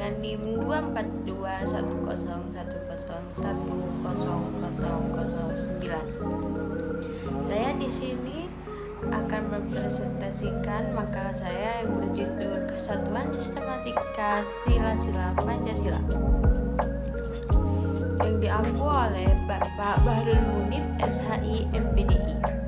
dengan NIM 2421010101009. Saya di sini akan mempresentasikan makalah saya yang berjudul Kesatuan Sistematika Sila-Sila Pancasila yang diampu oleh Bapak Bahrul Munib, SHI, MPDI.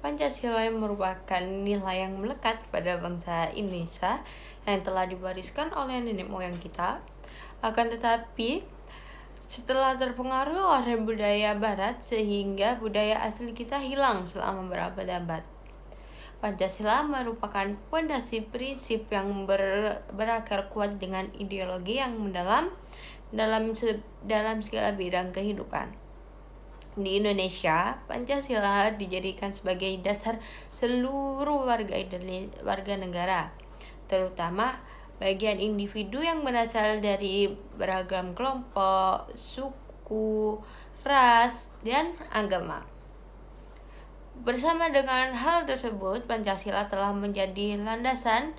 Pancasila yang merupakan nilai yang melekat pada bangsa Indonesia yang telah diwariskan oleh nenek moyang kita. Akan tetapi, setelah terpengaruh oleh budaya barat sehingga budaya asli kita hilang selama berabad-abad. Pancasila merupakan fondasi prinsip yang berakar kuat dengan ideologi yang mendalam dalam segala bidang kehidupan. Di Indonesia, Pancasila dijadikan sebagai dasar seluruh warga negara, terutama bagian individu yang berasal dari beragam kelompok, suku, ras, dan agama. Bersama dengan hal tersebut, Pancasila telah menjadi landasan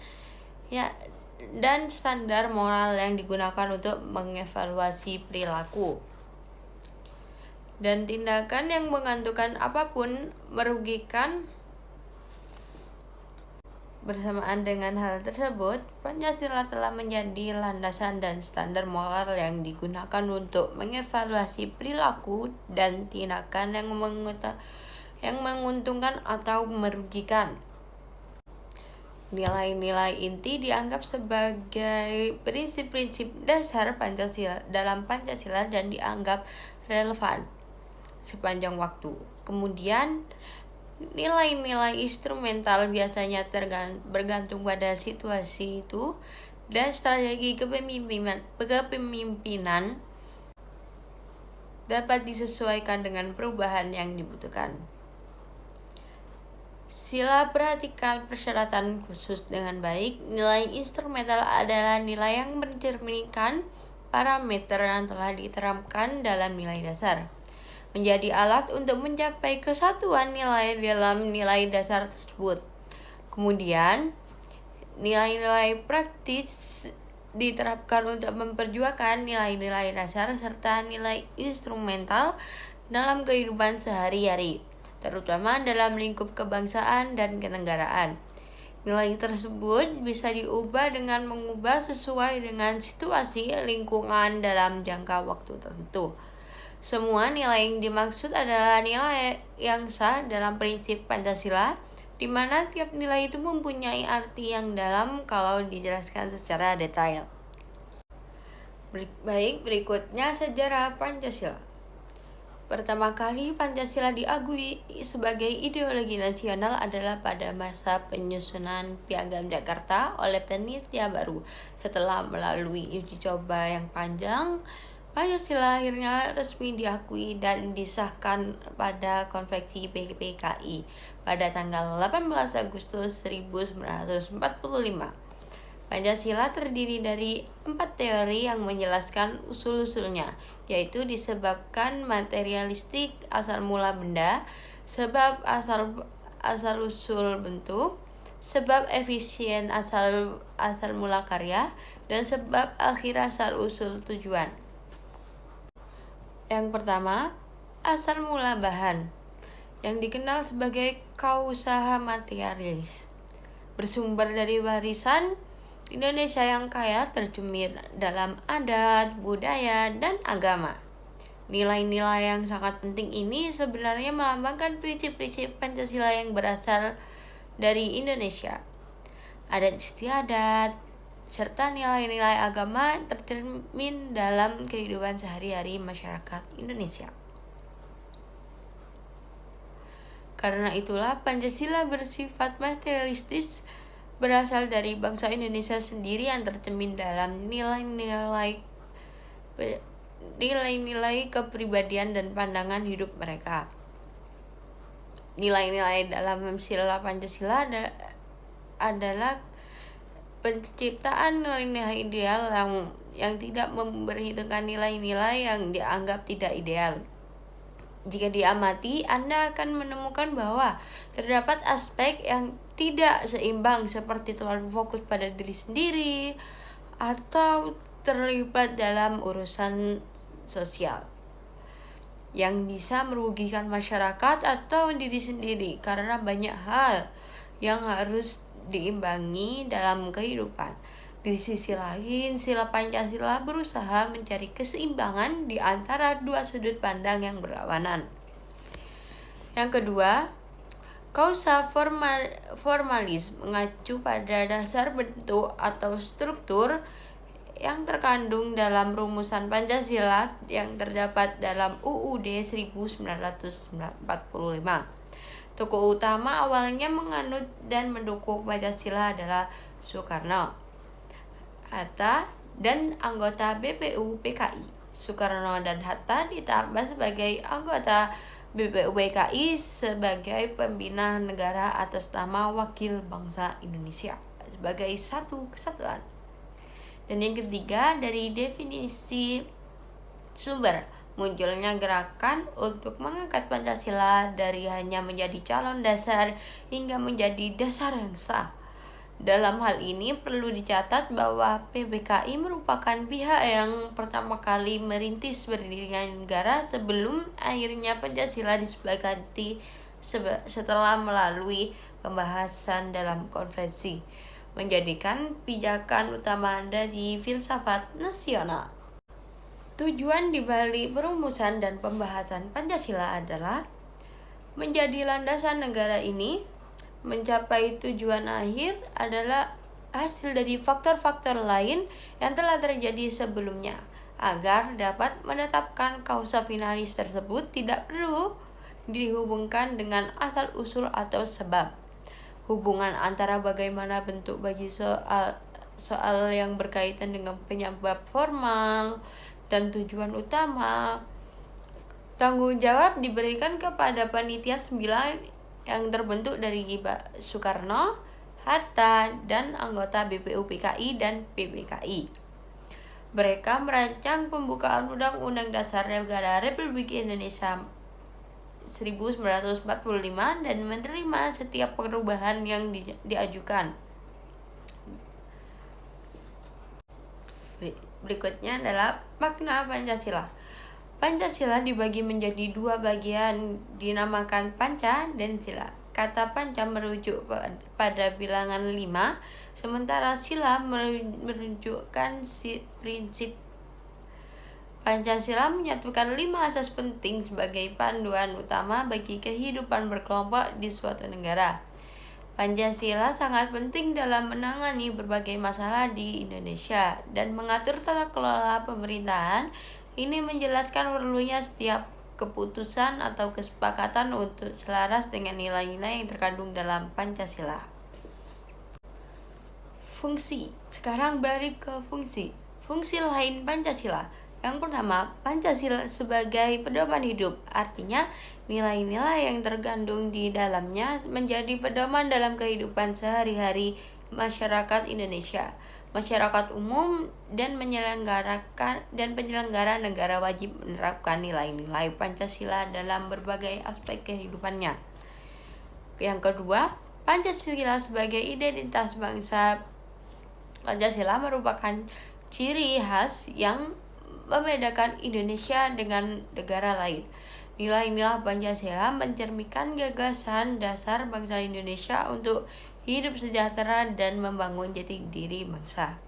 dan standar moral yang digunakan untuk mengevaluasi perilaku dan tindakan yang menggantungkan apapun merugikan. Bersamaan dengan hal tersebut, Pancasila telah menjadi landasan dan standar moral yang digunakan untuk mengevaluasi perilaku dan tindakan yang menguntungkan atau merugikan. Nilai-nilai inti dianggap sebagai prinsip-prinsip dasar dalam Pancasila dan dianggap relevan sepanjang waktu. Kemudian, nilai-nilai instrumental biasanya bergantung pada situasi itu dan strategi kepemimpinan dapat disesuaikan dengan perubahan yang dibutuhkan. Sila perhatikan persyaratan khusus dengan baik. Nilai instrumental adalah nilai yang mencerminkan parameter yang telah diterapkan dalam nilai dasar, menjadi alat untuk mencapai kesatuan nilai dalam nilai dasar tersebut. Kemudian, nilai-nilai praktis diterapkan untuk memperjuangkan nilai-nilai dasar serta nilai instrumental dalam kehidupan sehari-hari, terutama dalam lingkup kebangsaan dan kenegaraan. Nilai tersebut bisa diubah dengan mengubah sesuai dengan situasi lingkungan dalam jangka waktu tertentu. Semua nilai yang dimaksud adalah nilai yang sah dalam prinsip Pancasila, di mana tiap nilai itu mempunyai arti yang dalam kalau dijelaskan secara detail. Baik, berikutnya sejarah Pancasila. Pertama kali Pancasila diakui sebagai ideologi nasional adalah pada masa penyusunan Piagam Jakarta oleh panitia baru. Setelah melalui uji coba yang panjang, Pancasila akhirnya resmi diakui dan disahkan pada Konvensi PKI pada tanggal 18 Agustus 1945. Pancasila terdiri dari 4 teori yang menjelaskan usul-usulnya, yaitu disebabkan materialistik asal mula benda, sebab asal usul bentuk, sebab efisien asal mula karya, dan sebab akhir asal usul tujuan. Yang pertama, asal mula bahan, yang dikenal sebagai kausa materialis, bersumber dari warisan Indonesia yang kaya tercermin dalam adat, budaya, dan agama. Nilai-nilai yang sangat penting ini sebenarnya melambangkan prinsip-prinsip Pancasila yang berasal dari Indonesia. Adat istiadat serta nilai-nilai agama tercermin dalam kehidupan sehari-hari masyarakat Indonesia. Karena itulah Pancasila bersifat materialistis, berasal dari bangsa Indonesia sendiri yang tercermin dalam nilai-nilai kepribadian dan pandangan hidup mereka. Nilai-nilai dalam sila Pancasila adalah penciptaan nilai-nilai ideal yang tidak memperhitungkan nilai-nilai yang dianggap tidak ideal. Jika diamati, Anda akan menemukan bahwa terdapat aspek yang tidak seimbang seperti terlalu fokus pada diri sendiri atau terlibat dalam urusan sosial yang bisa merugikan masyarakat atau diri sendiri karena banyak hal yang harus diimbangi dalam kehidupan. Di sisi lain, sila Pancasila berusaha mencari keseimbangan di antara dua sudut pandang yang berlawanan. Yang kedua, kausa formalis mengacu pada dasar bentuk atau struktur yang terkandung dalam rumusan Pancasila yang terdapat dalam UUD 1945. Tokoh utama awalnya menganut dan mendukung Pancasila adalah Soekarno, Hatta, dan anggota BPU PKI. Soekarno dan Hatta ditambah sebagai anggota BPU PKI sebagai pembina negara atas nama Wakil Bangsa Indonesia sebagai satu kesatuan. Dan yang ketiga, dari definisi sumber, munculnya gerakan untuk mengangkat Pancasila dari hanya menjadi calon dasar hingga menjadi dasar yang sah. Dalam hal ini perlu dicatat bahwa PBKI merupakan pihak yang pertama kali merintis berdirinya negara sebelum akhirnya Pancasila disepakati setelah melalui pembahasan dalam konferensi, menjadikan pijakan utama dari filsafat nasional. Tujuan dibalik perumusan dan pembahasan Pancasila adalah menjadi landasan negara ini. Mencapai tujuan akhir adalah hasil dari faktor-faktor lain yang telah terjadi sebelumnya. Agar dapat menetapkan kausa finalis tersebut tidak perlu dihubungkan dengan asal-usul atau sebab. Hubungan antara bagaimana bentuk bagi soal yang berkaitan dengan penyebab formal dan tujuan utama. Tanggung jawab diberikan kepada panitia 9 yang terbentuk dari Soekarno, Hatta, dan anggota BPU PKI dan PBKI. Mereka merancang pembukaan Undang-Undang Dasar Negara Republik Indonesia 1945 dan menerima setiap perubahan yang diajukan. Berikutnya adalah makna Pancasila. Pancasila dibagi menjadi dua bagian, dinamakan Panca dan Sila. Kata Panca merujuk pada bilangan 5, sementara Sila menunjukkan prinsip. Pancasila menyatukan 5 asas penting sebagai panduan utama bagi kehidupan berkelompok di suatu negara. Pancasila sangat penting dalam menangani berbagai masalah di Indonesia dan mengatur tata kelola pemerintahan. Ini menjelaskan perlunya setiap keputusan atau kesepakatan untuk selaras dengan nilai-nilai yang terkandung dalam Pancasila. Fungsi. Sekarang balik ke fungsi. Fungsi lain Pancasila. Yang pertama, Pancasila sebagai pedoman hidup. Artinya, nilai-nilai yang terkandung di dalamnya menjadi pedoman dalam kehidupan sehari-hari masyarakat Indonesia. Masyarakat umum dan penyelenggara negara wajib menerapkan nilai-nilai Pancasila dalam berbagai aspek kehidupannya. Yang kedua, Pancasila sebagai identitas bangsa. Pancasila merupakan ciri khas yang membedakan Indonesia dengan negara lain. Nilai-nilai Pancasila mencerminkan gagasan dasar bangsa Indonesia untuk hidup sejahtera dan membangun jati diri bangsa.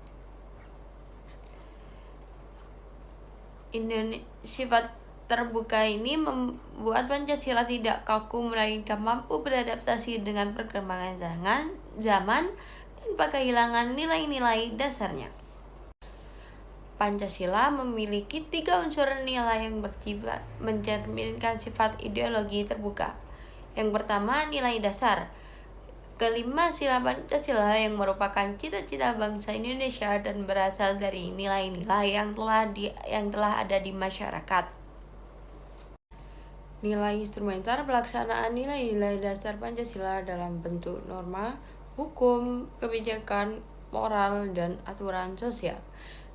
Sifat terbuka ini membuat Pancasila tidak kaku melainkan mampu beradaptasi dengan perkembangan zaman tanpa kehilangan nilai-nilai dasarnya. Pancasila memiliki 3 unsur nilai yang mencerminkan sifat ideologi terbuka. Yang pertama, nilai dasar. Kelima, sila Pancasila yang merupakan cita-cita bangsa Indonesia dan berasal dari nilai-nilai yang telah ada di masyarakat. Nilai instrumental pelaksanaan nilai-nilai dasar Pancasila dalam bentuk norma, hukum, kebijakan, moral, dan aturan sosial.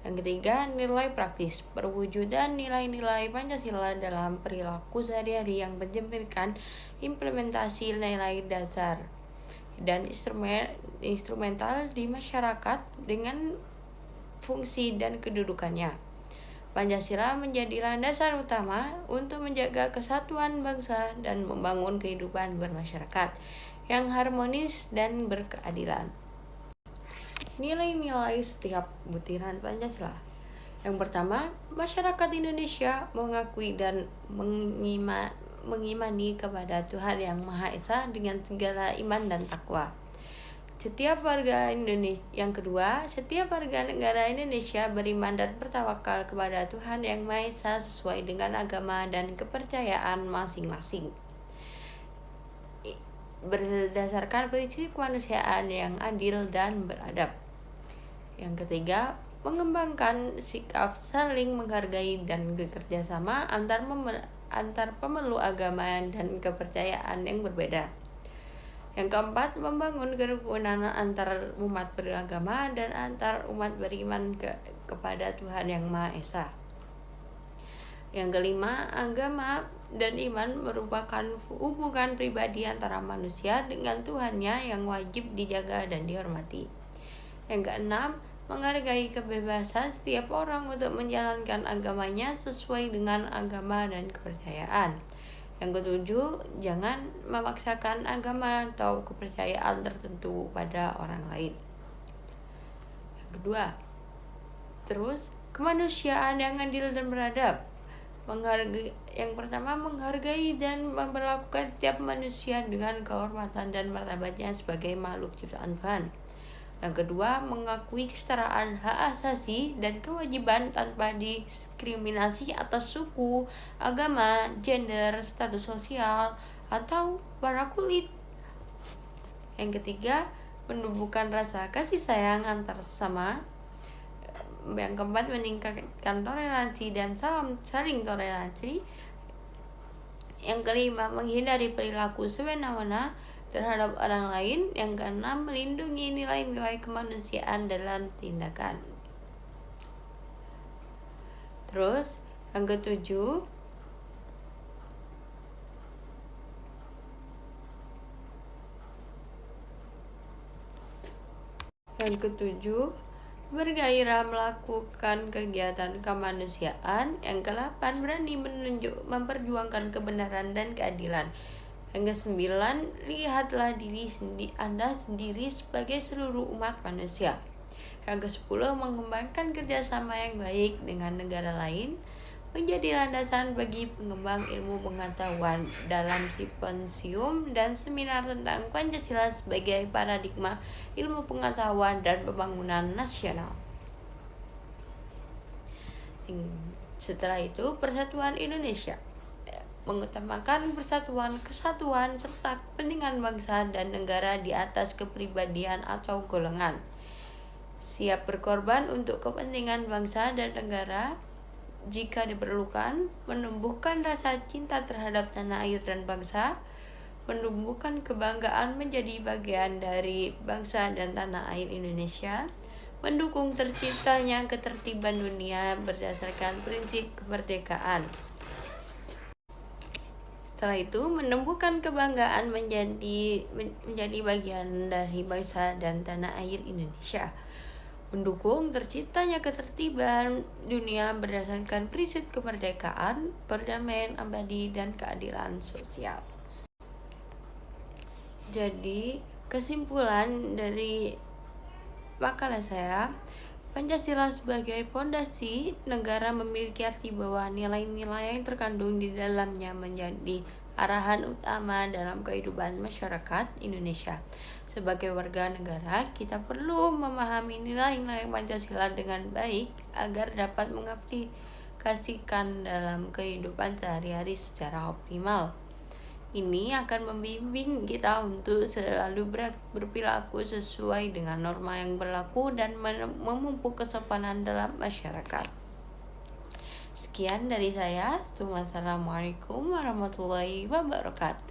Yang ketiga, nilai praktis. Perwujudan nilai-nilai Pancasila dalam perilaku sehari-hari yang mencerminkan implementasi nilai dasar dan instrumental di masyarakat dengan fungsi dan kedudukannya. Pancasila menjadi landasan utama untuk menjaga kesatuan bangsa dan membangun kehidupan bermasyarakat yang harmonis dan berkeadilan. Nilai-nilai setiap butiran Pancasila. Yang pertama, masyarakat Indonesia mengakui dan mengimani kepada Tuhan Yang Maha Esa dengan segala iman dan takwa. Setiap warga Indonesia. Yang kedua, setiap warga negara Indonesia beriman dan bertawakal kepada Tuhan Yang Maha Esa sesuai dengan agama dan kepercayaan masing-masing, berdasarkan prinsip kemanusiaan yang adil dan beradab. Yang ketiga, mengembangkan sikap saling menghargai dan bekerja sama antar pemeluk agama dan kepercayaan yang berbeda. Yang keempat, membangun kerukunan antar umat beragama dan antar umat beriman kepada Tuhan Yang Maha Esa. Yang kelima, agama dan iman merupakan hubungan pribadi antara manusia dengan Tuhannya yang wajib dijaga dan dihormati. Yang keenam, menghargai kebebasan setiap orang untuk menjalankan agamanya sesuai dengan agama dan kepercayaan. Yang ketujuh, jangan memaksakan agama atau kepercayaan tertentu pada orang lain. Yang kedua, terus kemanusiaan yang adil dan beradab. Yang pertama, menghargai dan memperlakukan setiap manusia dengan kehormatan dan martabatnya sebagai makhluk ciptaan Tuhan. Yang kedua, mengakui kesetaraan hak asasi dan kewajiban tanpa diskriminasi atas suku, agama, gender, status sosial, atau warna kulit. Yang ketiga, menumbuhkan rasa kasih sayang antar sesama. Yang keempat, meningkatkan toleransi dan saling toleransi. Yang kelima, menghindari perilaku semena-mena terhadap orang lain. Yang keenam, melindungi nilai-nilai kemanusiaan dalam tindakan. Terus, yang ketujuh, bergairah melakukan kegiatan kemanusiaan. Yang ke-8, berani memperjuangkan kebenaran dan keadilan. Yang ke-9, lihatlah diri Anda sendiri sebagai seluruh umat manusia. Yang ke-10, mengembangkan kerjasama yang baik dengan negara lain menjadi landasan bagi pengembang ilmu pengetahuan dalam simposium dan seminar tentang Pancasila sebagai paradigma ilmu pengetahuan dan pembangunan nasional. Setelah itu, Persatuan Indonesia mengutamakan persatuan, kesatuan, serta kepentingan bangsa dan negara di atas kepribadian atau golongan. Siap berkorban untuk kepentingan bangsa dan negara jika diperlukan, menumbuhkan rasa cinta terhadap tanah air dan bangsa, menumbuhkan kebanggaan menjadi bagian dari bangsa dan tanah air Indonesia, mendukung terciptanya ketertiban dunia berdasarkan prinsip kemerdekaan. Setelah itu, menumbuhkan kebanggaan menjadi bagian dari bangsa dan tanah air Indonesia, mendukung terciptanya ketertiban dunia berdasarkan prinsip kemerdekaan, perdamaian abadi, dan keadilan sosial. Jadi, kesimpulan dari makalah saya, Pancasila sebagai fondasi negara memiliki arti bahwa nilai-nilai yang terkandung di dalamnya menjadi arahan utama dalam kehidupan masyarakat Indonesia. Sebagai warga negara, kita perlu memahami nilai-nilai Pancasila dengan baik agar dapat mengaplikasikan dalam kehidupan sehari-hari secara optimal. Ini akan membimbing kita untuk selalu berperilaku sesuai dengan norma yang berlaku dan memupuk kesopanan dalam masyarakat. Sekian dari saya. Wassalamualaikum warahmatullahi wabarakatuh.